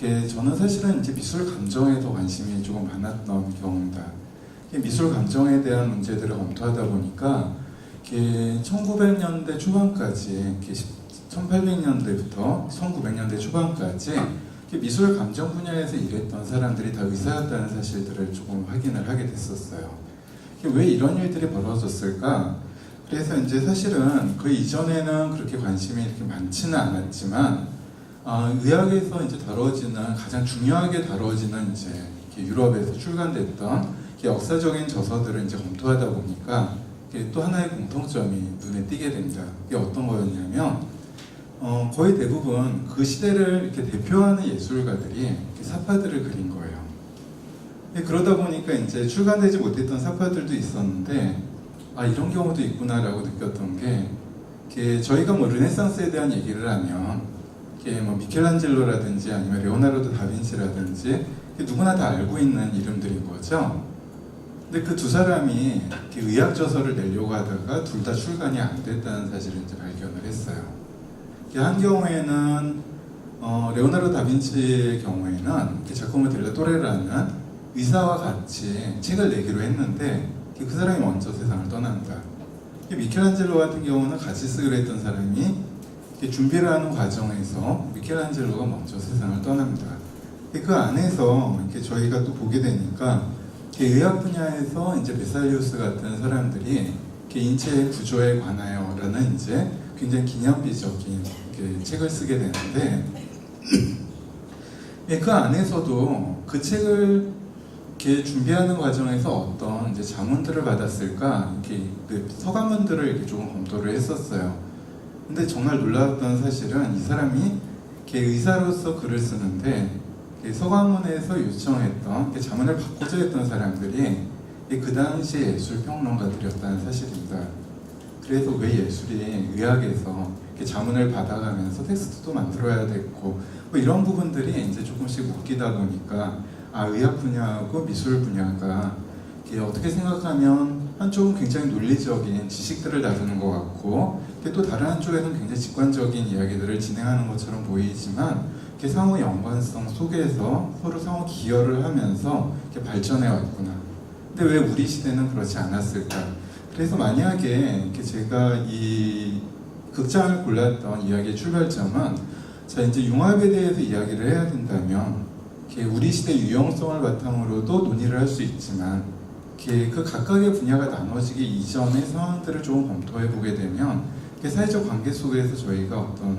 저는 사실은 이제 미술 감정에 더 관심이 조금 많았던 경우입니다. 미술 감정에 대한 문제들을 검토하다 보니까 1900년대 초반까지 1800년대부터 1900년대 초반까지 미술 감정 분야에서 일했던 사람들이 다 의사였다는 사실들을 조금 확인을 하게 됐었어요. 왜 이런 일들이 벌어졌을까? 그래서 이제 사실은 그 이전에는 그렇게 관심이 이렇게 많지는 않았지만 의학에서 이제 다뤄지는 가장 중요하게 다뤄지는 이제 유럽에서 출간됐던 역사적인 저서들을 이제 검토하다 보니까 또 하나의 공통점이 눈에 띄게 됩니다. 이게 어떤 거였냐면 거의 대부분 그 시대를 이렇게 대표하는 예술가들이 사파들을 그린 거예요. 그러다 보니까 이제 출간되지 못했던 사파들도 있었는데 이런 경우도 있구나라고 느꼈던 게 저희가 뭐 르네상스에 대한 얘기를 하면 뭐 미켈란젤로라든지 아니면 레오나르도 다빈치라든지 누구나 다 알고 있는 이름들인 거죠. 근데 그 두 사람이 의학 저서를 내려고 하다가 둘 다 출간이 안 됐다는 사실을 이제 발견을 했어요. 한 경우에는 레오나르도 다빈치의 경우에는 자코모 델라 토레라는 의사와 같이 책을 내기로 했는데 그 사람이 먼저 세상을 떠납니다. 미켈란젤로 같은 경우는 같이 쓰기로 했던 사람이 준비를 하는 과정에서 미켈란젤로가 먼저 세상을 떠납니다. 그 안에서 저희가 또 보게 되니까 의학 분야에서 이제 베살리우스 같은 사람들이 인체의 구조에 관하여라는 이제 굉장히 기념비적인 책을 쓰게 되는데 그 안에서도 그 책을 준비하는 과정에서 어떤 이제 자문들을 받았을까 그 서가문들을 이렇게 조금 검토를 했었어요. 근데 정말 놀라웠던 사실은 이 사람이 의사로서 글을 쓰는데 서가문에서 요청했던 자문을 받고자 했던 사람들이 그 당시 예술평론가들이었다는 사실입니다. 그래서 왜 예술이 의학에서 자문을 받아가면서 텍스트도 만들어야 됐고 뭐 이런 부분들이 이제 조금씩 웃기다 보니까 의학 분야하고 미술 분야가 어떻게 생각하면 한쪽은 굉장히 논리적인 지식들을 다루는 것 같고 또 다른 한쪽에는 굉장히 직관적인 이야기들을 진행하는 것처럼 보이지만 상호 연관성 속에서 서로 상호 기여를 하면서 발전해 왔구나. 근데 왜 우리 시대는 그렇지 않았을까? 그래서 만약에 제가 이 극장을 골랐던 이야기의 출발점은 이제 융합에 대해서 이야기를 해야 된다면 우리 시대 유형성을 바탕으로도 논의를 할 수 있지만 그 각각의 분야가 나눠지기 이전의 상황들을 조금 검토해 보게 되면 사회적 관계 속에서 저희가 어떤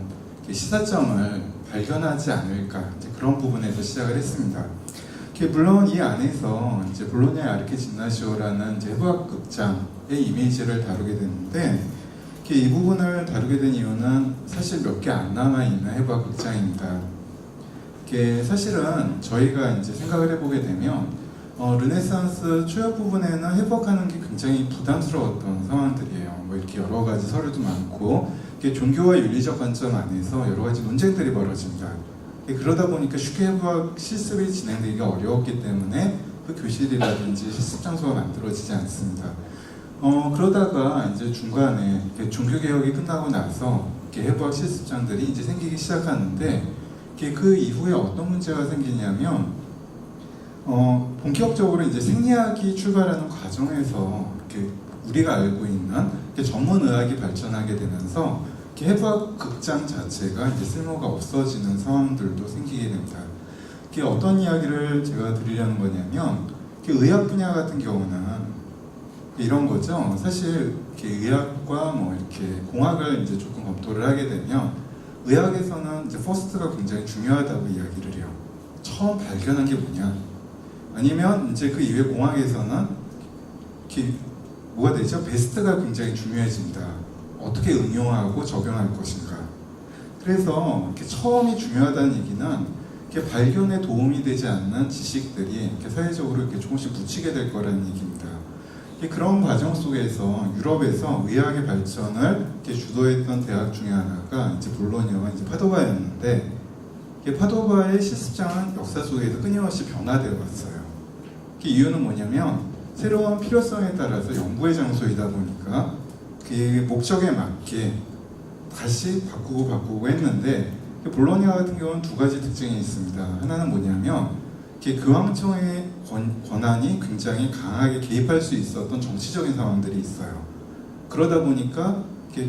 시사점을 발견하지 않을까 그런 부분에서 시작을 했습니다. 물론 이 안에서 이제 볼로냐의 아르케 짐나시오라는 해부학 극장의 이미지를 다루게 됐는데 이 부분을 다루게 된 이유는 사실 몇 개 안 남아 있는 해부학 극장입니다. 사실은 저희가 이제 생각을 해보게 되면 르네상스 초엽 부분에는 해부학하는 게 굉장히 부담스러웠던 상황들이에요. 뭐 이렇게 여러 가지 서류도 많고 종교와 윤리적 관점 안에서 여러 가지 논쟁들이 벌어집니다. 그러다 보니까 쉽게 해부학 실습이 진행되기가 어려웠기 때문에 그 교실이라든지 실습 장소가 만들어지지 않습니다. 그러다가 이제 중간에 종교개혁이 끝나고 나서 해부학 실습장들이 이제 생기기 시작하는데 그 이후에 어떤 문제가 생기냐면 본격적으로 이제 생리학이 출발하는 과정에서 우리가 알고 있는 전문의학이 발전하게 되면서 해부학 극장 자체가 이제 쓸모가 없어지는 상황들도 생기게 됩니다. 어떤 이야기를 제가 드리려는 거냐면 의학 분야 같은 경우는 이런 거죠. 사실 의학과 뭐 이렇게 공학을 이제 조금 검토를 하게 되면 의학에서는 이제 퍼스트가 굉장히 중요하다고 이야기를 해요. 처음 발견한 게 뭐냐? 아니면 이제 그 이외 공학에서는 뭐가 되죠? 베스트가 굉장히 중요해집니다. 어떻게 응용하고 적용할 것인가. 그래서 처음이 중요하다는 얘기는 발견에 도움이 되지 않는 지식들이 사회적으로 조금씩 묻히게 될 거라는 얘기입니다. 그런 과정 속에서 유럽에서 의학의 발전을 주도했던 대학 중에 하나가 이제 볼로냐와 이제 파도바였는데 파도바의 실습장은 역사 속에서 끊임없이 변화되어 왔어요. 이유는 뭐냐면 새로운 필요성에 따라서 연구의 장소이다 보니까 그 목적에 맞게 다시 바꾸고 했는데 볼로냐 같은 경우는 두 가지 특징이 있습니다. 하나는 뭐냐면 교황청의 권한이 굉장히 강하게 개입할 수 있었던 정치적인 상황들이 있어요. 그러다 보니까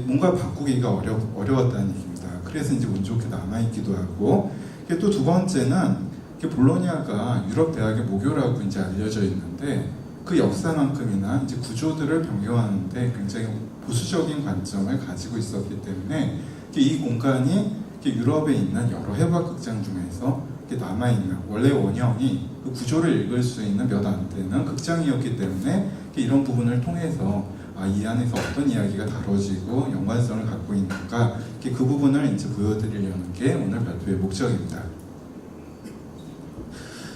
뭔가 바꾸기가 어려웠다는 얘기입니다. 그래서 이제 운 좋게 남아있기도 하고, 또 두 번째는 볼로냐가 유럽 대학의 모교라고 이제 알려져 있는데 그 역사만큼이나 이제 구조들을 변경하는데 굉장히 보수적인 관점을 가지고 있었기 때문에 이 공간이 유럽에 있는 여러 해부학 극장 중에서 남아있는 원래 원형이 그 구조를 읽을 수 있는 몇 안 되는 극장이었기 때문에 이런 부분을 통해서 이 안에서 어떤 이야기가 다뤄지고 연관성을 갖고 있는가 그 부분을 이제 보여드리려는 게 오늘 발표의 목적입니다.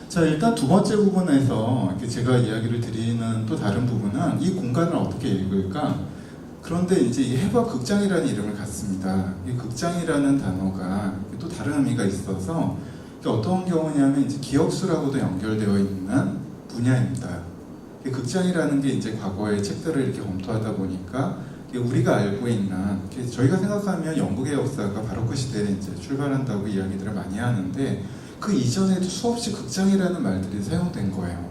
자, 일단 두 번째 부분에서 제가 이야기를 드리는 또 다른 부분은 이 공간을 어떻게 읽을까? 그런데 이제 이 해부학 극장이라는 이름을 갖습니다. 이 극장이라는 단어가 또 다른 의미가 있어서 어떤 경우냐면 이제 기억수라고도 연결되어 있는 분야입니다. 극장이라는 게 이제 과거의 책들을 이렇게 검토하다 보니까 우리가 알고 있는 저희가 생각하면 영국의 역사가 바로크 시대에 이제 출발한다고 이야기들을 많이 하는데 그 이전에도 수없이 극장이라는 말들이 사용된 거예요.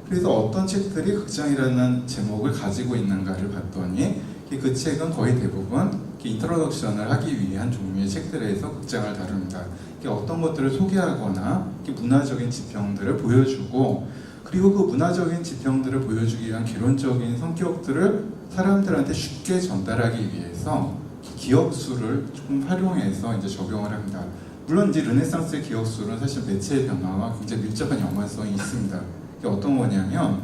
그래서 어떤 책들이 극장이라는 제목을 가지고 있는가를 봤더니 그 책은 거의 대부분 인트로덕션을 하기 위한 종류의 책들에서 극장을 다룹니다. 어떤 것들을 소개하거나 문화적인 지평들을 보여주고, 그리고 그 문화적인 지평들을 보여주기 위한 개론적인 성격들을 사람들한테 쉽게 전달하기 위해서 기억수를 조금 활용해서 이제 적용을 합니다. 물론 이제 르네상스의 기억술은 사실 매체의 변화와 굉장히 밀접한 연관성이 있습니다. 이게 어떤 거냐면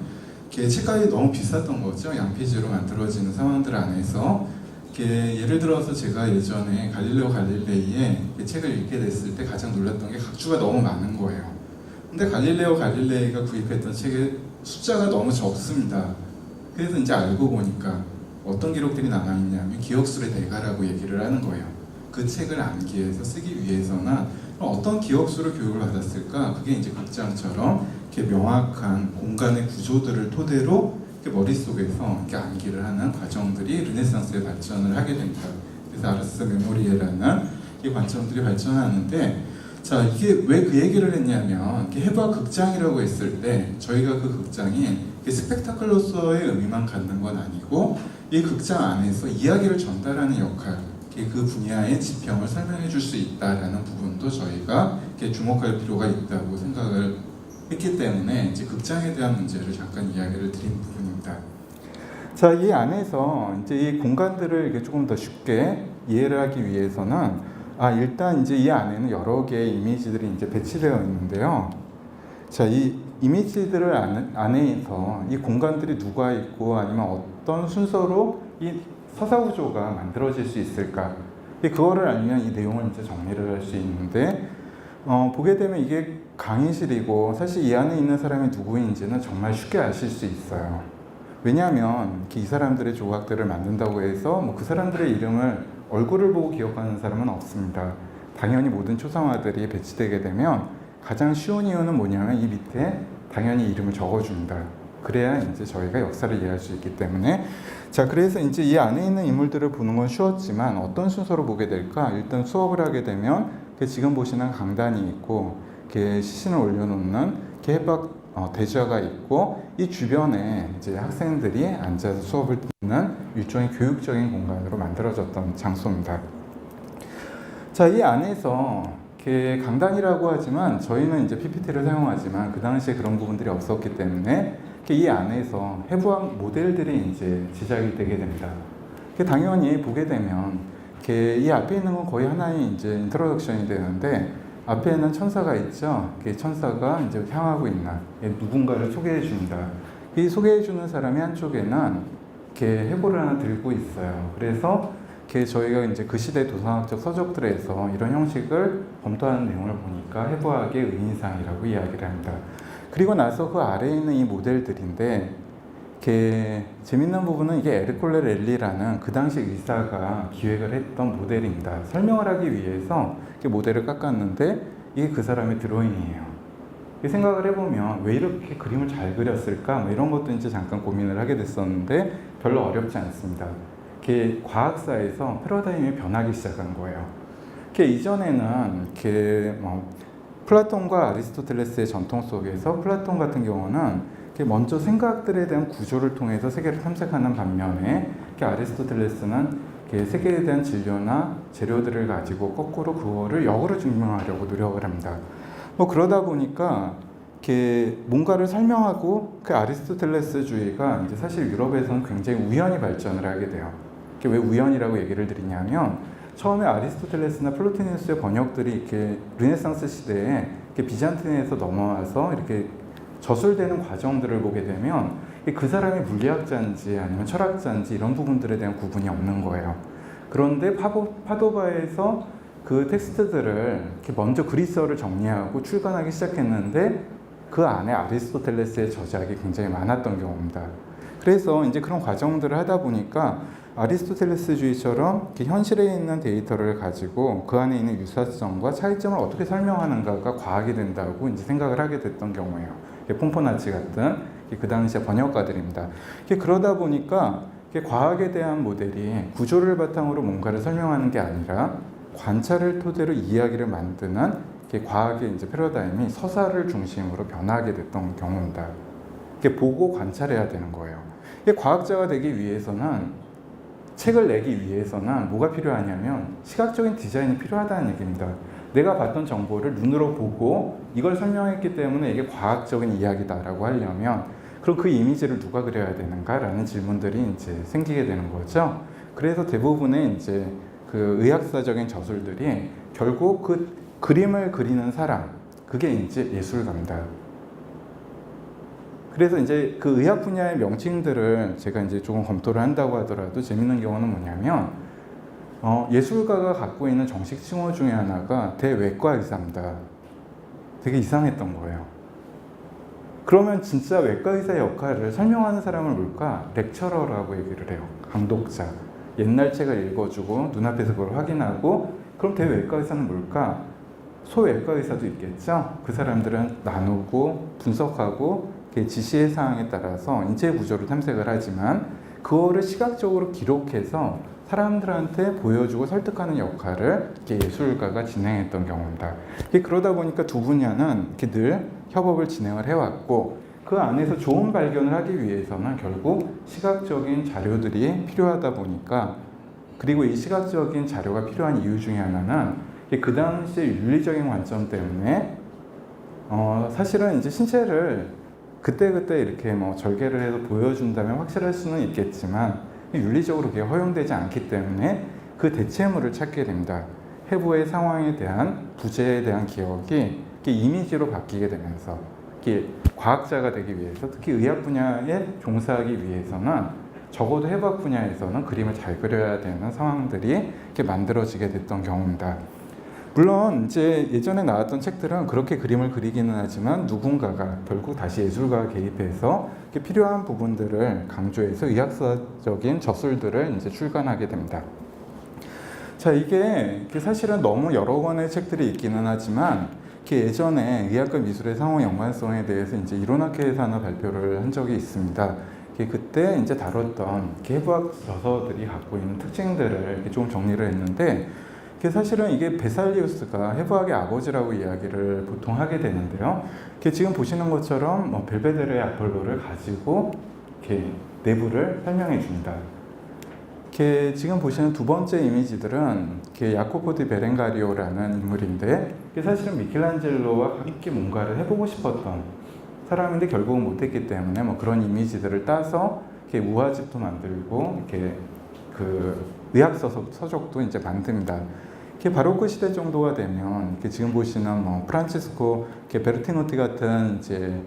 책값이 너무 비쌌던 거죠. 양피지로 만들어지는 상황들 안에서 예를 들어서 제가 예전에 갈릴레오 갈릴레이의 책을 읽게 됐을 때 가장 놀랐던 게 각주가 너무 많은 거예요. 근데 갈릴레오 갈릴레이가 구입했던 책의 숫자가 너무 적습니다. 그래서 이제 알고 보니까 어떤 기록들이 남아있냐면 기억술의 대가라고 얘기를 하는 거예요. 그 책을 암기해서 쓰기 위해서는 어떤 기억수를 교육을 받았을까? 그게 이제 극장처럼 이렇게 명확한 공간의 구조들을 토대로 이렇게 머릿속에서 이렇게 암기를 하는 과정들이 르네상스의 발전을 하게 됩니다. 그래서 아르스 메모리에라는 이 관점들이 발전하는데, 자, 이게 왜 그 얘기를 했냐면 해부학 극장이라고 했을 때 저희가 그 극장이 스펙타클로서의 의미만 갖는 건 아니고 이 극장 안에서 이야기를 전달하는 역할, 그 분야의 지평을 설명해 줄 수 있다라는 부분도 저희가 주목할 필요가 있다고 생각을 했기 때문에 이제 극장에 대한 문제를 잠깐 이야기를 드린 부분입니다. 자, 이 안에서 이제 이 공간들을 조금 더 쉽게 이해를 하기 위해서는 일단 이제 이 안에는 여러 개의 이미지들이 이제 배치되어 있는데요. 자, 이 이미지들을 안에서 이 공간들이 누가 있고 아니면 어떤 순서로 이 서사구조가 만들어질 수 있을까? 그거를 알면 이 내용을 이제 정리를 할 수 있는데, 보게 되면 이게 강의실이고 사실 이 안에 있는 사람이 누구인지는 정말 쉽게 아실 수 있어요. 왜냐하면 이 사람들의 조각들을 만든다고 해서 그 사람들의 이름을 얼굴을 보고 기억하는 사람은 없습니다. 당연히 모든 초상화들이 배치되게 되면 가장 쉬운 이유는 뭐냐면 이 밑에 당연히 이름을 적어줍니다. 그래야 이제 저희가 역사를 이해할 수 있기 때문에. 자, 그래서 이제 이 안에 있는 인물들을 보는 건 쉬웠지만 어떤 순서로 보게 될까? 일단 수업을 하게 되면 지금 보시는 강단이 있고 시신을 올려놓는 해부학 대좌가 있고 이 주변에 이제 학생들이 앉아서 수업을 듣는 일종의 교육적인 공간으로 만들어졌던 장소입니다. 자, 이 안에서 강단이라고 하지만 저희는 이제 PPT를 사용하지만 그 당시에 그런 부분들이 없었기 때문에 이 안에서 해부학 모델들이 이제 제작이 되게 됩니다. 당연히 보게 되면 이 앞에 있는 건 거의 하나의 이제 인트로덕션이 되는데 앞에는 천사가 있죠. 천사가 이제 향하고 있는 누군가를 소개해 줍니다. 이 소개해 주는 사람이 한쪽에는 해골을 하나 들고 있어요. 그래서 저희가 이제 그 시대 도상학적 서적들에서 이런 형식을 검토하는 내용을 보니까 해부학의 의인상이라고 이야기를 합니다. 그리고 나서 그 아래에 있는 이 모델들인데 재밌는 부분은 이게 에르콜레 렐리라는 그 당시 의사가 기획을 했던 모델입니다. 설명을 하기 위해서 모델을 깎았는데 이게 그 사람의 드로잉이에요. 생각을 해보면 왜 이렇게 그림을 잘 그렸을까? 이런 것도 이제 잠깐 고민을 하게 됐었는데 별로 어렵지 않습니다. 과학사에서 패러다임이 변하기 시작한 거예요. 이전에는 플라톤과 아리스토텔레스의 전통 속에서 플라톤 같은 경우는 먼저 생각들에 대한 구조를 통해서 세계를 탐색하는 반면에 아리스토텔레스는 세계에 대한 진료나 재료들을 가지고 거꾸로 그거를 역으로 증명하려고 노력을 합니다. 그러다 보니까 뭔가를 설명하고 아리스토텔레스주의가 이제 사실 유럽에서는 굉장히 우연히 발전을 하게 돼요. 왜 우연이라고 얘기를 드리냐면 처음에 아리스토텔레스나 플로티누스의 번역들이 르네상스 시대에 비잔틴에서 넘어와서 이렇게 저술되는 과정들을 보게 되면 그 사람이 물리학자인지 아니면 철학자인지 이런 부분들에 대한 구분이 없는 거예요. 그런데 파도바에서 그 텍스트들을 먼저 그리스어를 정리하고 출간하기 시작했는데 그 안에 아리스토텔레스의 저작이 굉장히 많았던 경우입니다. 그래서 이제 그런 과정들을 하다 보니까 아리스토텔레스주의처럼 현실에 있는 데이터를 가지고 그 안에 있는 유사성과 차이점을 어떻게 설명하는가가 과학이 된다고 이제 생각을 하게 됐던 경우예요. 폼포나치 같은 그 당시의 번역가들입니다. 그러다 보니까 과학에 대한 모델이 구조를 바탕으로 뭔가를 설명하는 게 아니라 관찰을 토대로 이야기를 만드는 과학의 이제 패러다임이 서사를 중심으로 변하게 됐던 경우입니다. 보고 관찰해야 되는 거예요. 과학자가 되기 위해서는 책을 내기 위해서는 뭐가 필요하냐면 시각적인 디자인이 필요하다는 얘기입니다. 내가 봤던 정보를 눈으로 보고 이걸 설명했기 때문에 이게 과학적인 이야기다라고 하려면 그럼 그 이미지를 누가 그려야 되는가라는 질문들이 이제 생기게 되는 거죠. 그래서 대부분의 이제 그 의학사적인 저술들이 결국 그 그림을 그리는 사람, 그게 이제 예술가입니다. 그래서 이제 그 의학 분야의 명칭들을 제가 이제 조금 검토를 한다고 하더라도 재밌는 경우는 뭐냐면 예술가가 갖고 있는 정식 칭호 중에 하나가 대외과 의사입니다. 되게 이상했던 거예요. 그러면 진짜 외과 의사의 역할을 설명하는 사람을 뭘까? 렉처러라고 얘기를 해요. 강독자. 옛날 책을 읽어주고 눈앞에서 그걸 확인하고 그럼 대외과 의사는 뭘까? 소외과 의사도 있겠죠. 그 사람들은 나누고 분석하고 지시의 사항에 따라서 인체 구조를 탐색을 하지만 그거를 시각적으로 기록해서 사람들한테 보여주고 설득하는 역할을 예술가가 진행했던 경우입니다. 그러다 보니까 두 분야는 늘 협업을 진행을 해왔고 그 안에서 좋은 발견을 하기 위해서는 결국 시각적인 자료들이 필요하다 보니까 그리고 이 시각적인 자료가 필요한 이유 중에 하나는 그 당시의 윤리적인 관점 때문에 사실은 이제 신체를 그때그때 이렇게 절개를 해서 보여준다면 확실할 수는 있겠지만 윤리적으로 그게 허용되지 않기 때문에 그 대체물을 찾게 됩니다. 해부의 상황에 대한 부재에 대한 기억이 이미지로 바뀌게 되면서 과학자가 되기 위해서 특히 의학 분야에 종사하기 위해서는 적어도 해부학 분야에서는 그림을 잘 그려야 되는 상황들이 이렇게 만들어지게 됐던 경우입니다. 물론 이제 예전에 나왔던 책들은 그렇게 그림을 그리기는 하지만 누군가가 결국 다시 예술가가 개입해서 필요한 부분들을 강조해서 의학사적인 저술들을 이제 출간하게 됩니다. 자, 이게 사실은 너무 여러 권의 책들이 있기는 하지만 예전에 의학과 미술의 상호 연관성에 대해서 이제 이론학회에서 하나 발표를 한 적이 있습니다. 그때 이제 다뤘던 해부학 저서들이 갖고 있는 특징들을 좀 정리를 했는데 사실은 이게 베살리우스가 해부학의 아버지라고 이야기를 보통 하게 되는데요. 지금 보시는 것처럼 벨베데레의 아폴로를 가지고 내부를 설명해 줍니다. 지금 보시는 두 번째 이미지들은 야코포 디 베렌가리오라는 인물인데 사실은 미켈란젤로와 함께 뭔가를 해보고 싶었던 사람인데 결국은 못했기 때문에 그런 이미지들을 따서 우화집도 만들고 그 의학 서적도 이제 만듭니다. 바로크 시대 정도가 되면 지금 보시는 프란치스코 베르티노티 같은 이제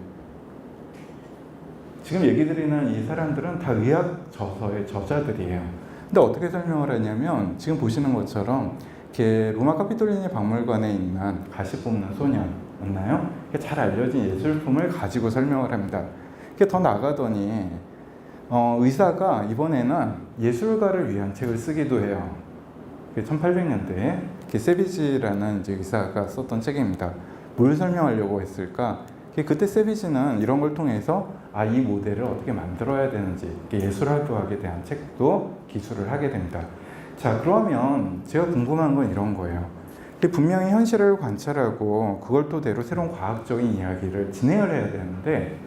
지금 얘기 드리는 이 사람들은 다 의학 저서의 저자들이에요. 근데 어떻게 설명을 하냐면 지금 보시는 것처럼 로마 카피톨리니 박물관에 있는 가시 뽑는 소년 맞나요? 잘 알려진 예술품을 가지고 설명을 합니다. 더 나가더니 의사가 이번에는 예술가를 위한 책을 쓰기도 해요. 1800년대에 세비지라는 이제 의사가 썼던 책입니다. 뭘 설명하려고 했을까? 그때 세비지는 이런 걸 통해서 이 모델을 어떻게 만들어야 되는지 예술학교학에 대한 책도 기술을 하게 됩니다. 자, 그러면 제가 궁금한 건 이런 거예요. 분명히 현실을 관찰하고 그걸 토대로 새로운 과학적인 이야기를 진행을 해야 되는데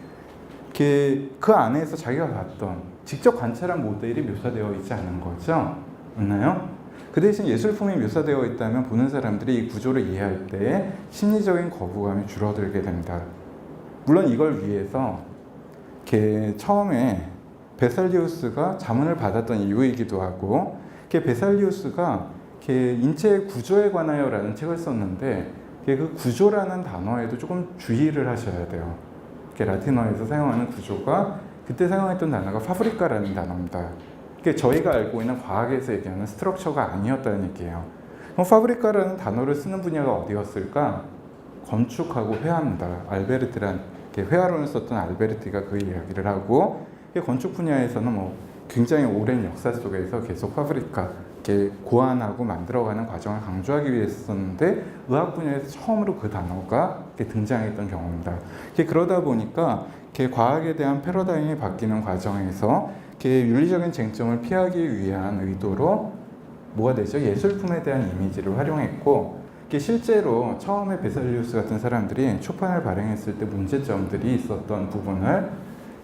그 안에서 자기가 봤던 직접 관찰한 모델이 묘사되어 있지 않은 거죠. 맞나요? 그 대신 예술품이 묘사되어 있다면 보는 사람들이 이 구조를 이해할 때 심리적인 거부감이 줄어들게 됩니다. 물론 이걸 위해서 처음에 베살리우스가 자문을 받았던 이유이기도 하고 베살리우스가 인체의 구조에 관하여라는 책을 썼는데 그 구조라는 단어에도 조금 주의를 하셔야 돼요. 라틴어에서 사용하는 구조가 그때 사용했던 단어가 파브리카라는 단어입니다. 저희가 알고 있는 과학에서 얘기하는 스트럭처가 아니었다는 얘기예요. 그럼 파브리카라는 단어를 쓰는 분야가 어디였을까? 건축하고 회화입니다. 알베르티란 회화론을 썼던 알베르티가 그 이야기를 하고 건축 분야에서는 굉장히 오랜 역사 속에서 계속 파브리카 고안하고 만들어가는 과정을 강조하기 위해서 썼는데 의학 분야에서 처음으로 그 단어가 등장했던 경우입니다. 그러다 보니까 과학에 대한 패러다임이 바뀌는 과정에서 윤리적인 쟁점을 피하기 위한 의도로 뭐가 되죠? 예술품에 대한 이미지를 활용했고 실제로 처음에 베살리우스 같은 사람들이 초판을 발행했을 때 문제점들이 있었던 부분을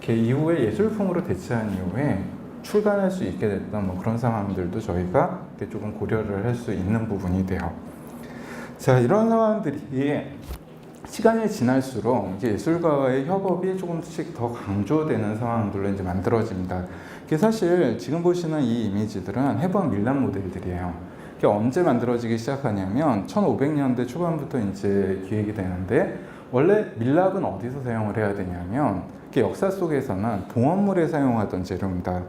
이후에 예술품으로 대체한 이후에 출간할 수 있게 됐던 그런 상황들도 저희가 조금 고려를 할 수 있는 부분이 돼요. 자, 이런 상황들이 시간이 지날수록 이제 예술가와의 협업이 조금씩 더 강조되는 상황들로 이제 만들어집니다. 사실 지금 보시는 이 이미지들은 해부학 밀랍 모델들이에요. 언제 만들어지기 시작하냐면 1500년대 초반부터 이제 기획이 되는데 원래 밀랍은 어디서 사용을 해야 되냐면 역사 속에서는 봉헌물에 사용하던 재료입니다.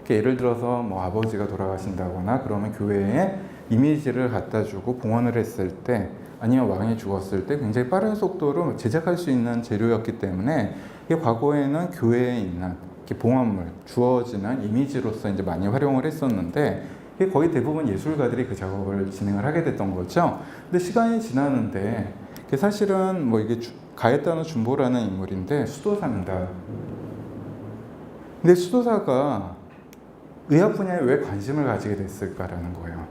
예를 들어서 아버지가 돌아가신다거나 그러면 교회에 이미지를 갖다 주고 봉헌을 했을 때 아니면 왕이 죽었을 때 굉장히 빠른 속도로 제작할 수 있는 재료였기 때문에 과거에는 교회에 있는 봉헌물, 주어지는 이미지로서 이제 많이 활용을 했었는데 거의 대부분 예술가들이 그 작업을 진행을 하게 됐던 거죠. 근데 시간이 지나는데 사실은 이게 가에타노 준보라는 인물인데 수도사입니다. 근데 수도사가 의학 분야에 왜 관심을 가지게 됐을까라는 거예요.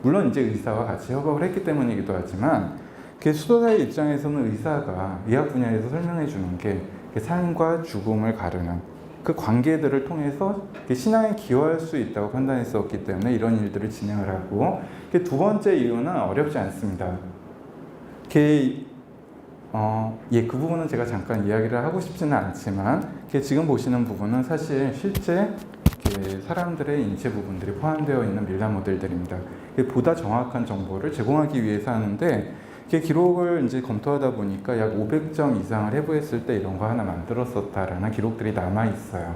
물론 이제 의사와 같이 협업을 했기 때문이기도 하지만 수도사의 입장에서는 의사가 의학 분야에서 설명해 주는 게 삶과 죽음을 가르는 그 관계들을 통해서 신앙에 기여할 수 있다고 판단했었기 때문에 이런 일들을 진행을 하고 두 번째 이유는 어렵지 않습니다. 그 부분은 제가 잠깐 이야기를 하고 싶지는 않지만 지금 보시는 부분은 사실 실제 사람들의 인체 부분들이 포함되어 있는 밀랍 모델들입니다. 보다 정확한 정보를 제공하기 위해서 하는데 기록을 이제 검토하다 보니까 약 500점 이상을 해부했을 때 이런 거 하나 만들었었다라는 기록들이 남아 있어요.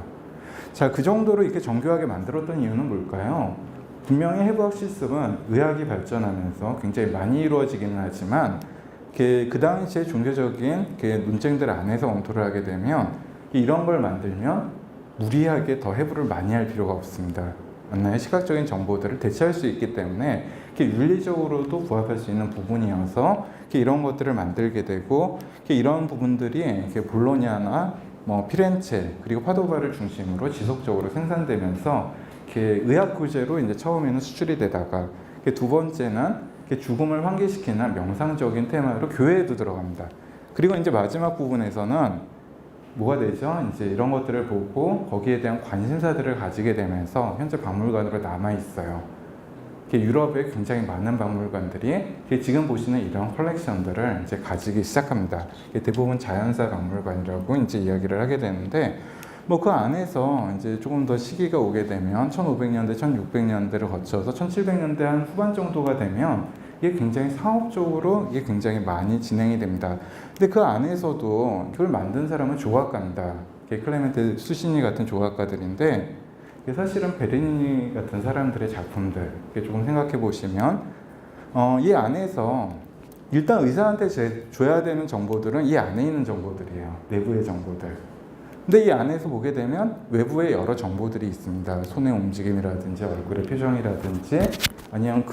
자, 그 정도로 이렇게 정교하게 만들었던 이유는 뭘까요? 분명히 해부학 실습은 의학이 발전하면서 굉장히 많이 이루어지기는 하지만 그 당시에 종교적인 논쟁들 안에서 검토를 하게 되면 이런 걸 만들면 무리하게 더 해부를 많이 할 필요가 없습니다. 맞나요? 시각적인 정보들을 대체할 수 있기 때문에 윤리적으로도 부합할 수 있는 부분이어서 이런 것들을 만들게 되고 이런 부분들이 볼로냐나 피렌체 그리고 파도바를 중심으로 지속적으로 생산되면서 의학 구제로 이제 처음에는 수출이 되다가 두 번째는 죽음을 환기시키는 명상적인 테마로 교회에도 들어갑니다. 그리고 이제 마지막 부분에서는 뭐가 되죠? 이제 이런 것들을 보고 거기에 대한 관심사들을 가지게 되면서 현재 박물관으로 남아 있어요. 유럽에 굉장히 많은 박물관들이 지금 보시는 이런 컬렉션들을 이제 가지기 시작합니다. 대부분 자연사 박물관이라고 이제 이야기를 하게 되는데 그 안에서 이제 조금 더 시기가 오게 되면 1500년대, 1600년대를 거쳐서 1700년대 한 후반 정도가 되면 이게 굉장히 상업적으로 이게 굉장히 많이 진행이 됩니다. 근데 그 안에서도 그걸 만든 사람은 조각가입니다. 클레멘테 수시니 같은 조각가들인데 사실은 베르니니 같은 사람들의 작품들 조금 생각해 보시면 이 안에서 일단 의사한테 줘야 되는 정보들은 이 안에 있는 정보들이에요. 내부의 정보들. 근데 이 안에서 보게 되면 외부에 여러 정보들이 있습니다. 손의 움직임이라든지 얼굴의 표정이라든지 아니면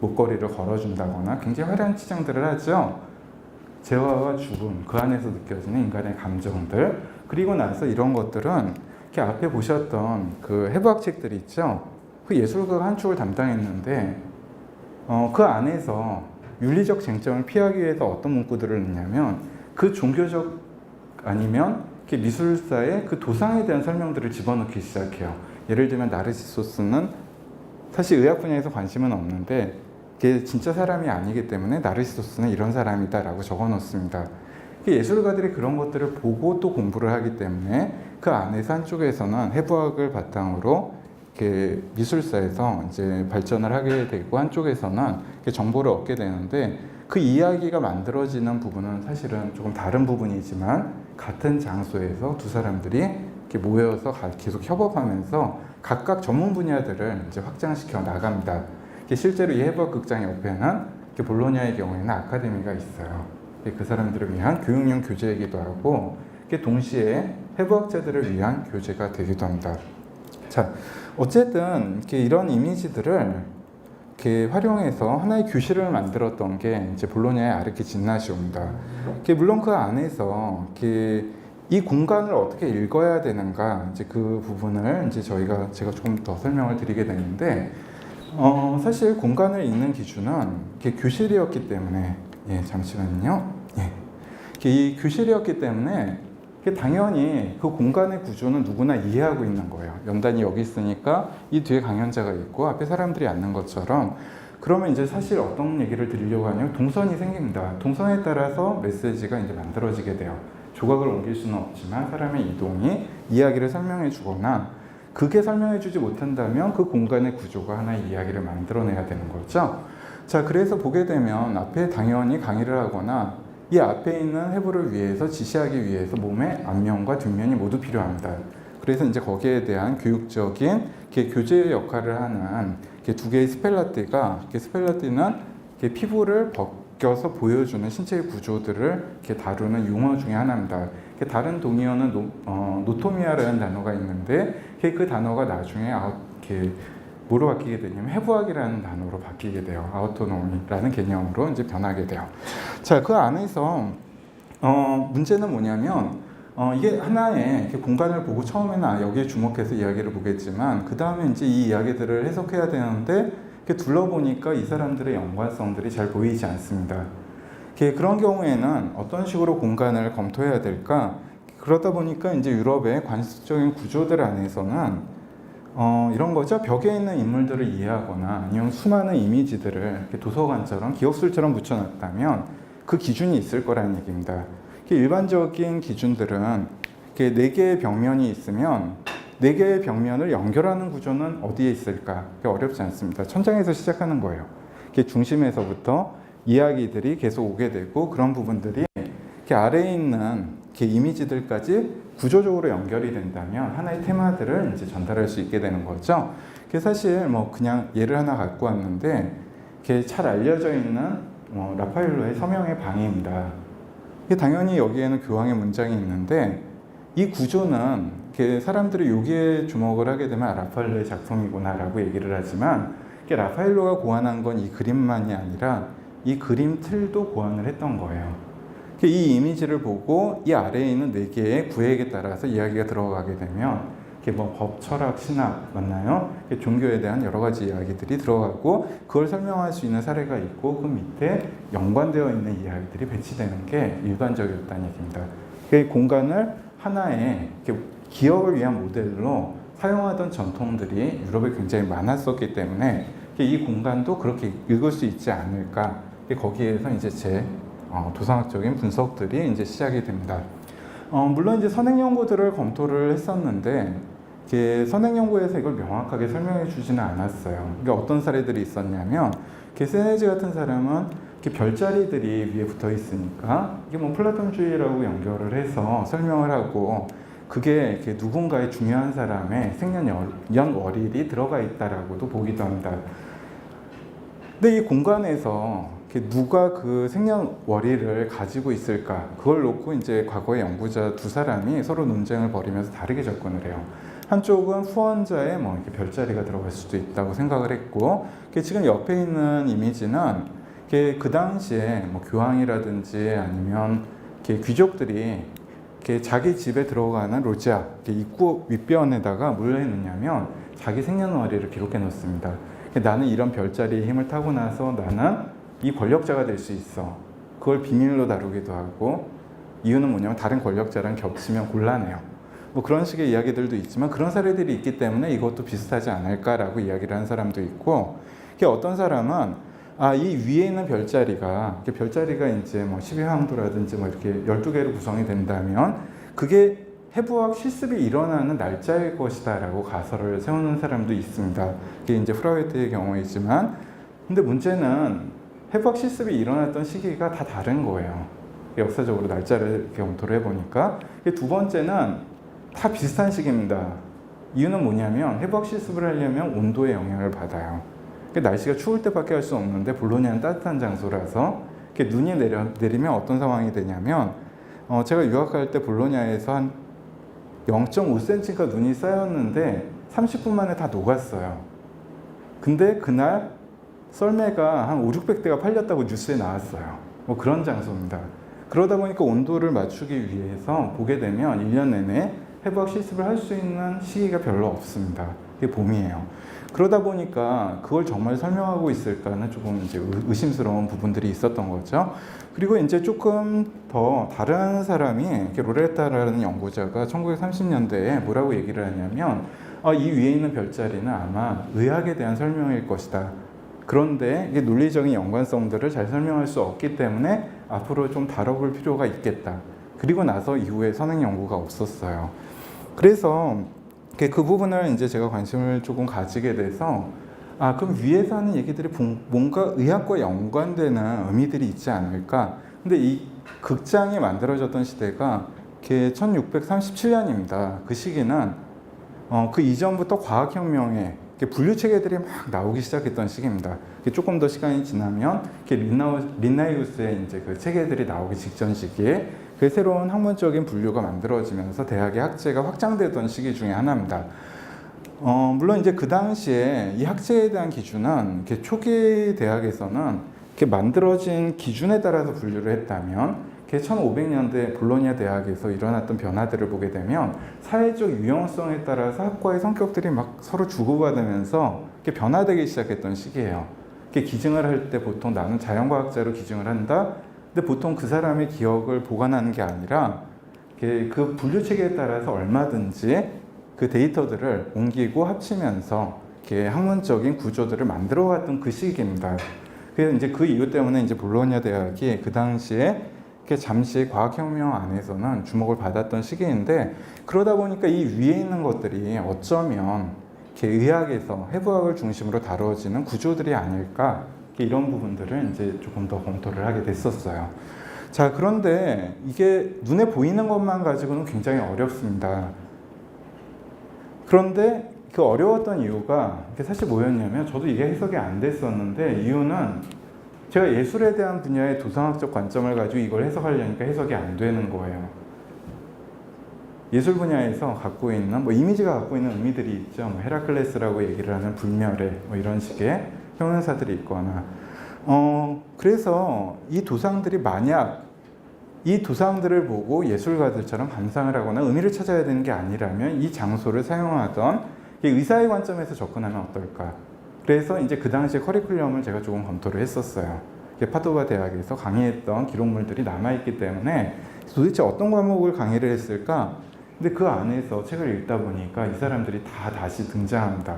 목걸이를 걸어준다거나 굉장히 화려한 치장들을 하죠. 재화와 죽음, 그 안에서 느껴지는 인간의 감정들. 그리고 나서 이런 것들은 이렇게 앞에 보셨던 그 해부학 책들이 있죠. 그 예술가가 한 축을 담당했는데 그 안에서 윤리적 쟁점을 피하기 위해서 어떤 문구들을 넣냐면 그 종교적 아니면 이렇게 미술사의 그 도상에 대한 설명들을 집어넣기 시작해요. 예를 들면 나르시소스는 사실 의학 분야에서 관심은 없는데 그게 진짜 사람이 아니기 때문에 나르시소스는 이런 사람이다라고 적어놓습니다. 예술가들이 그런 것들을 보고 또 공부를 하기 때문에 그 안에서 한쪽에서는 해부학을 바탕으로 이렇게 미술사에서 이제 발전을 하게 되고 한쪽에서는 이렇게 정보를 얻게 되는데 그 이야기가 만들어지는 부분은 사실은 조금 다른 부분이지만 같은 장소에서 두 사람들이 이렇게 모여서 계속 협업하면서 각각 전문 분야들을 이제 확장시켜 나갑니다. 실제로 이 해부학 극장 옆에는 볼로냐의 경우에는 아카데미가 있어요. 그 사람들을 위한 교육용 교재이기도 하고 동시에 해부학자들을 위한 교재가 되기도 합니다. 자, 어쨌든 이런 이미지들을 이렇게 활용해서 하나의 교실을 만들었던 게 이제 볼로냐의 아르키 진나시오입니다. 물론 그 안에서 이 공간을 어떻게 읽어야 되는가 이제 그 부분을 이제 제가 조금 더 설명을 드리게 되는데 사실 공간을 읽는 기준은 교실이었기 때문에 잠시만요. 이 교실이었기 때문에 당연히 그 공간의 구조는 누구나 이해하고 있는 거예요. 연단이 여기 있으니까 이 뒤에 강연자가 있고 앞에 사람들이 앉는 것처럼 그러면 이제 사실 어떤 얘기를 드리려고 하냐면 동선이 생깁니다. 동선에 따라서 메시지가 이제 만들어지게 돼요. 조각을 옮길 수는 없지만 사람의 이동이 이야기를 설명해 주거나 그게 설명해 주지 못한다면 그 공간의 구조가 하나의 이야기를 만들어내야 되는 거죠. 자, 그래서 보게 되면 앞에 당연히 강의를 하거나 이 앞에 있는 해부를 위해서 지시하기 위해서 몸의 앞면과 뒷면이 모두 필요합니다. 그래서 이제 거기에 대한 교육적인 교재 역할을 하는 두 개의 스펠라티는 피부를 벗겨서 보여주는 신체의 구조들을 다루는 용어 중에 하나입니다. 다른 동의어는 노토미아라는 단어가 있는데 그 단어가 나중에 뭐로 바뀌게 되냐면 해부학이라는 단어로 바뀌게 돼요. 아우토노미라는 개념으로 이제 변하게 돼요. 자, 그 안에서 문제는 뭐냐면 이게 하나의 공간을 보고 처음에는 여기에 주목해서 이야기를 보겠지만 그 다음에 이제 이 이야기들을 해석해야 되는데 둘러보니까 이 사람들의 연관성들이 잘 보이지 않습니다. 그런 경우에는 어떤 식으로 공간을 검토해야 될까? 그러다 보니까 이제 유럽의 관습적인 구조들 안에서는 이런 거죠. 벽에 있는 인물들을 이해하거나 아니면 수많은 이미지들을 도서관처럼 기억술처럼 붙여놨다면 그 기준이 있을 거라는 얘기입니다. 일반적인 기준들은 4개의 벽면이 있으면 4개의 벽면을 연결하는 구조는 어디에 있을까? 어렵지 않습니다. 천장에서 시작하는 거예요. 중심에서부터 이야기들이 계속 오게 되고 그런 부분들이 아래에 있는 이미지들까지 구조적으로 연결이 된다면 하나의 테마들을 이제 전달할 수 있게 되는 거죠. 사실 그냥 예를 하나 갖고 왔는데 잘 알려져 있는 라파엘로의 서명의 방입니다. 당연히 여기에는 교황의 문장이 있는데 이 구조는 사람들이 여기에 주목을 하게 되면 라파엘로의 작품이구나라고 얘기를 하지만 라파엘로가 고안한 건 이 그림만이 아니라 이 그림 틀도 고안을 했던 거예요. 이 이미지를 보고 이 아래에 있는 4개의 구획에 따라서 이야기가 들어가게 되면 법, 철학, 신학 맞나요? 종교에 대한 여러 가지 이야기들이 들어가고 그걸 설명할 수 있는 사례가 있고 그 밑에 연관되어 있는 이야기들이 배치되는 게 일반적이었다는 얘기입니다. 공간을 하나의 기억을 위한 모델로 사용하던 전통들이 유럽에 굉장히 많았었기 때문에 이 공간도 그렇게 읽을 수 있지 않을까. 거기에서 이제 제 도상학적인 분석들이 이제 시작이 됩니다. 물론 이제 선행 연구들을 검토를 했었는데 선행 연구에서 이걸 명확하게 설명해 주지는 않았어요. 어떤 사례들이 있었냐면 세네즈 같은 사람은 별자리들이 위에 붙어 있으니까 이게 플라톤주의라고 연결을 해서 설명을 하고 그게 누군가의 중요한 사람의 생년월일이 들어가 있다라고도 보기도 합니다. 근데 이 공간에서 누가 그 생년월일을 가지고 있을까? 그걸 놓고 이제 과거의 연구자 두 사람이 서로 논쟁을 벌이면서 다르게 접근을 해요. 한쪽은 후원자의 별자리가 들어갈 수도 있다고 생각을 했고, 지금 옆에 있는 이미지는 그 당시에 교황이라든지 아니면 귀족들이 자기 집에 들어가는 로지아 입구 윗변에다가 뭘 해놓냐면 자기 생년월일을 기록해 놓습니다. 나는 이런 별자리의 힘을 타고 나서 나는 이 권력자가 될 수 있어. 그걸 비밀로 다루기도 하고, 이유는 뭐냐면 다른 권력자랑 겹치면 곤란해요. 뭐 그런 식의 이야기들도 있지만 그런 사례들이 있기 때문에 이것도 비슷하지 않을까라고 이야기를 하는 사람도 있고, 어떤 사람은 이 위에 있는 별자리가 이제 뭐 12황도라든지 뭐 이렇게 12개로 구성이 된다면 그게 해부학 실습이 일어나는 날짜일 것이다라고 가설을 세우는 사람도 있습니다. 이게 이제 프라우트의 경우이지만, 근데 문제는 해부학 실습이 일어났던 시기가 다 다른 거예요. 역사적으로 날짜를 검토를 해보니까. 두 번째는 다 비슷한 시기입니다. 이유는 뭐냐면 해부학 실습을 하려면 온도의 영향을 받아요. 날씨가 추울 때밖에 할 수 없는데 볼로냐는 따뜻한 장소라서 눈이 내리면 어떤 상황이 되냐면, 제가 유학할 때 볼로냐에서 한 0.5cm가 눈이 쌓였는데 30분 만에 다 녹았어요. 근데 그날 썰매가 한 500~600대가 팔렸다고 뉴스에 나왔어요. 뭐 그런 장소입니다. 그러다 보니까 온도를 맞추기 위해서 보게 되면 1년 내내 해부학 실습을 할 수 있는 시기가 별로 없습니다. 그게 봄이에요. 그러다 보니까 그걸 정말 설명하고 있을까는 조금 이제 의심스러운 부분들이 있었던 거죠. 그리고 이제 조금 더 다른 사람이, 로레타라는 연구자가 1930년대에 뭐라고 얘기를 하냐면, 이 위에 있는 별자리는 아마 의학에 대한 설명일 것이다. 그런데 이게 논리적인 연관성들을 잘 설명할 수 없기 때문에 앞으로 좀 다뤄볼 필요가 있겠다. 그리고 나서 이후에 선행 연구가 없었어요. 그래서 그 부분을 이제 제가 관심을 조금 가지게 돼서, 그럼 위에서 하는 얘기들이 뭔가 의학과 연관되는 의미들이 있지 않을까? 근데 이 극장이 만들어졌던 시대가 1637년입니다. 그 시기는 그 이전부터 과학혁명에 분류 체계들이 막 나오기 시작했던 시기입니다. 조금 더 시간이 지나면 린나이우스의 이제 그 체계들이 나오기 직전 시기에 그 새로운 학문적인 분류가 만들어지면서 대학의 학제가 확장되던 시기 중에 하나입니다. 물론 이제 그 당시에 이 학제에 대한 기준은 초기 대학에서는 만들어진 기준에 따라서 분류를 했다면, 1500년대 볼로냐 대학에서 일어났던 변화들을 보게 되면 사회적 유형성에 따라서 학과의 성격들이 막 서로 주고받으면서 변화되기 시작했던 시기예요. 기증을 할 때 보통 나는 자연과학자로 기증을 한다. 근데 보통 그 사람의 기억을 보관하는 게 아니라 그 분류 체계에 따라서 얼마든지 그 데이터들을 옮기고 합치면서 학문적인 구조들을 만들어갔던 그 시기입니다. 그래서 이제 그 이유 때문에 이제 볼로냐 대학이 그 당시에 잠시 과학혁명 안에서는 주목을 받았던 시기인데, 그러다 보니까 이 위에 있는 것들이 어쩌면 의학에서 해부학을 중심으로 다뤄지는 구조들이 아닐까, 이런 부분들을 이제 조금 더 검토를 하게 됐었어요. 자, 그런데 이게 눈에 보이는 것만 가지고는 굉장히 어렵습니다. 그런데 그 어려웠던 이유가 사실 뭐였냐면, 저도 이게 해석이 안 됐었는데, 이유는 제가 예술에 대한 분야의 도상학적 관점을 가지고 이걸 해석하려니까 해석이 안 되는 거예요. 예술 분야에서 갖고 있는 이미지가 갖고 있는 의미들이 있죠. 헤라클레스라고 얘기를 하는 불멸의 이런 식의 형용사들이 있거나, 그래서 이 도상들이 만약 이 도상들을 보고 예술가들처럼 감상을 하거나 의미를 찾아야 되는 게 아니라면 이 장소를 사용하던 의사의 관점에서 접근하면 어떨까? 그래서 이제 그 당시에 커리큘럼을 제가 조금 검토를 했었어요. 파도바 대학에서 강의했던 기록물들이 남아있기 때문에 도대체 어떤 과목을 강의를 했을까? 근데 그 안에서 책을 읽다 보니까 이 사람들이 다 다시 등장합니다.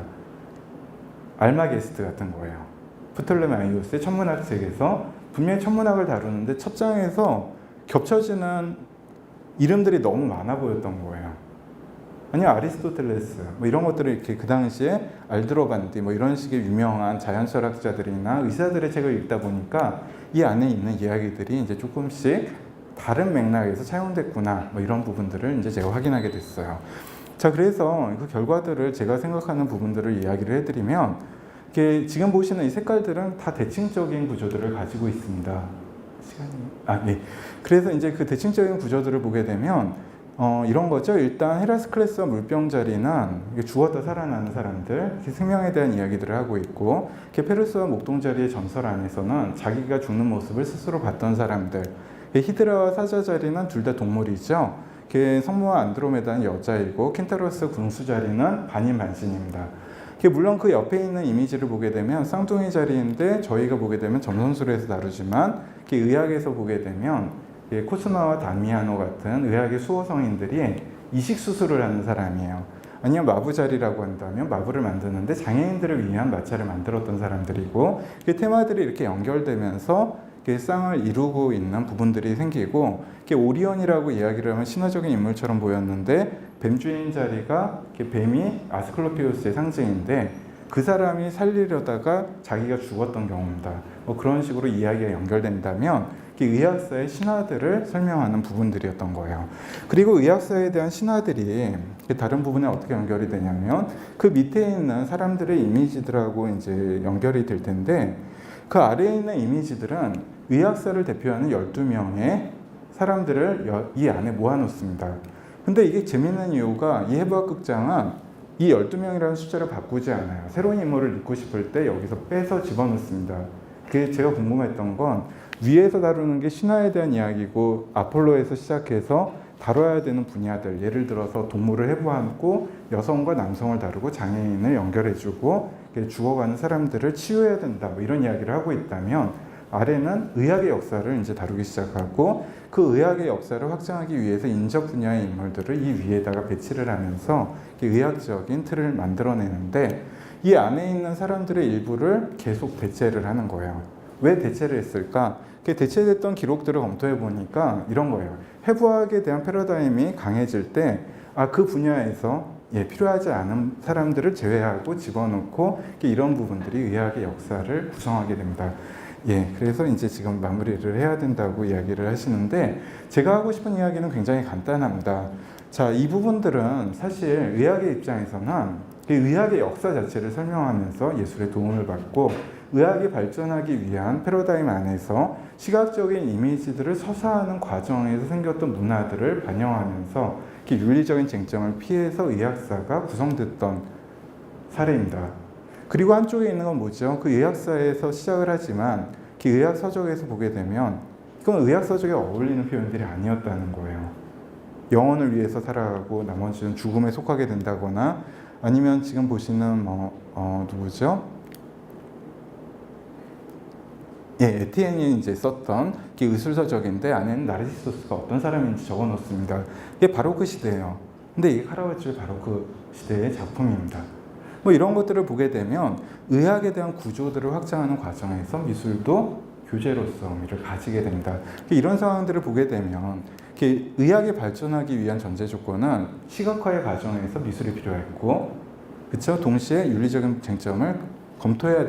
알마게스트 같은 거예요. 프톨레마이오스의 천문학 책에서 분명히 천문학을 다루는데 첫 장에서 겹쳐지는 이름들이 너무 많아 보였던 거예요. 아니요, 아리스토텔레스 이런 것들을 이렇게 그 당시에 알드로반디 이런 식의 유명한 자연철학자들이나 의사들의 책을 읽다 보니까 이 안에 있는 이야기들이 이제 조금씩 다른 맥락에서 차용됐구나 이런 부분들을 이제 제가 확인하게 됐어요. 자, 그래서 그 결과들을 제가 생각하는 부분들을 이야기를 해드리면, 지금 보시는 이 색깔들은 다 대칭적인 구조들을 가지고 있습니다. 네. 그래서 이제 그 대칭적인 구조들을 보게 되면 이런 거죠. 일단 헤라스클레스와 물병자리는 죽었다 살아나는 사람들, 생명에 대한 이야기들을 하고 있고, 페르스와 목동자리의 전설 안에서는 자기가 죽는 모습을 스스로 봤던 사람들, 히드라와 사자자리는 둘 다 동물이죠. 성모와 안드로메다는 여자이고 켄타로스 군수자리는 반인반신입니다. 물론 그 옆에 있는 이미지를 보게 되면 쌍둥이 자리인데 저희가 보게 되면 점선술에서 다루지만 의학에서 보게 되면 코스마와 다미아노 같은 의학의 수호성인들이 이식 수술을 하는 사람이에요. 아니면 마부자리라고 한다면 마부를 만드는데 장애인들을 위한 마차를 만들었던 사람들이고 테마들이 이렇게 연결되면서 쌍을 이루고 있는 부분들이 생기고 오리온이라고 이야기를 하면 신화적인 인물처럼 보였는데 뱀주인 자리가 뱀이 아스클로피우스의 상징인데 그 사람이 살리려다가 자기가 죽었던 경우입니다. 그런 식으로 이야기가 연결된다면 의학사의 신화들을 설명하는 부분들이었던 거예요. 그리고 의학사에 대한 신화들이 다른 부분에 어떻게 연결이 되냐면 그 밑에 있는 사람들의 이미지들하고 이제 연결이 될 텐데 그 아래에 있는 이미지들은 의학사를 대표하는 12명의 사람들을 이 안에 모아놓습니다. 근데 이게 재밌는 이유가 이 해부학 극장은 이 12명이라는 숫자를 바꾸지 않아요. 새로운 인물을 넣고 싶을 때 여기서 빼서 집어넣습니다. 그게 제가 궁금했던 건 위에서 다루는 게 신화에 대한 이야기고 아폴로에서 시작해서 다뤄야 되는 분야들, 예를 들어서 동물을 해부하고 여성과 남성을 다루고 장애인을 연결해주고 죽어가는 사람들을 치유해야 된다, 이런 이야기를 하고 있다면 아래는 의학의 역사를 이제 다루기 시작하고 그 의학의 역사를 확장하기 위해서 인적 분야의 인물들을 이 위에다가 배치를 하면서 의학적인 틀을 만들어내는데 이 안에 있는 사람들의 일부를 계속 대체를 하는 거예요. 왜 대체를 했을까? 대체됐던 기록들을 검토해 보니까 이런 거예요. 해부학에 대한 패러다임이 강해질 때 그 분야에서 필요하지 않은 사람들을 제외하고 집어넣고 이런 부분들이 의학의 역사를 구성하게 됩니다. 그래서 이제 지금 마무리를 해야 된다고 이야기를 하시는데 제가 하고 싶은 이야기는 굉장히 간단합니다. 자, 이 부분들은 사실 의학의 입장에서는 의학의 역사 자체를 설명하면서 예술의 도움을 받고 의학이 발전하기 위한 패러다임 안에서 시각적인 이미지들을 서사하는 과정에서 생겼던 문화들을 반영하면서 윤리적인 쟁점을 피해서 의학사가 구성됐던 사례입니다. 그리고 한쪽에 있는 건 뭐죠? 그 의학사에서 시작을 하지만 그 의학 서적에서 보게 되면 이건 의학 서적에 어울리는 표현들이 아니었다는 거예요. 영혼을 위해서 살아가고 나머지는 죽음에 속하게 된다거나 아니면 지금 보시는 누구죠? 에티엔이 이제 썼던 의술 서적인데 안에는 나르시소스가 어떤 사람인지 적어 놓습니다. 이게 바로크 시대예요. 근데 이게 카라바초의 바로크 시대의 작품입니다. 이런 것들을 보게 되면 의학에 대한 구조들을 확장하는 과정에서 미술도 교재로서 의미를 가지게 됩니다. 이런 상황들을 보게 되면 의학이 발전하기 위한 전제 조건은 시각화의 과정에서 미술이 필요했고, 그렇죠? 동시에 윤리적인 쟁점을 검토해야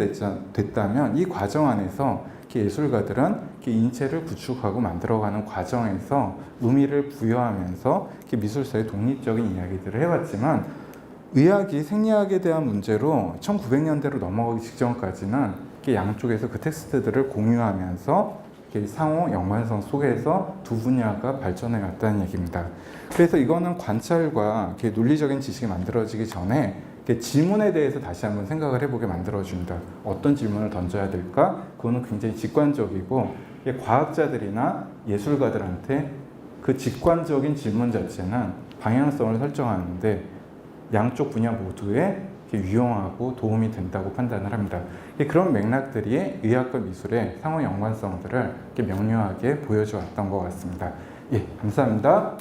됐다면 이 과정 안에서 예술가들은 인체를 구축하고 만들어가는 과정에서 의미를 부여하면서 미술사의 독립적인 이야기들을 해왔지만 의학이 생리학에 대한 문제로 1900년대로 넘어가기 직전까지는 양쪽에서 그 텍스트들을 공유하면서 상호 연관성 속에서 두 분야가 발전해 왔다는 얘기입니다. 그래서 이거는 관찰과 논리적인 지식이 만들어지기 전에 질문에 대해서 다시 한번 생각을 해보게 만들어줍니다. 어떤 질문을 던져야 될까? 그거는 굉장히 직관적이고 과학자들이나 예술가들한테 그 직관적인 질문 자체는 방향성을 설정하는데 양쪽 분야 모두에 유용하고 도움이 된다고 판단을 합니다. 그런 맥락들이 의학과 미술의 상호 연관성들을 명료하게 보여주었던 것 같습니다. 감사합니다.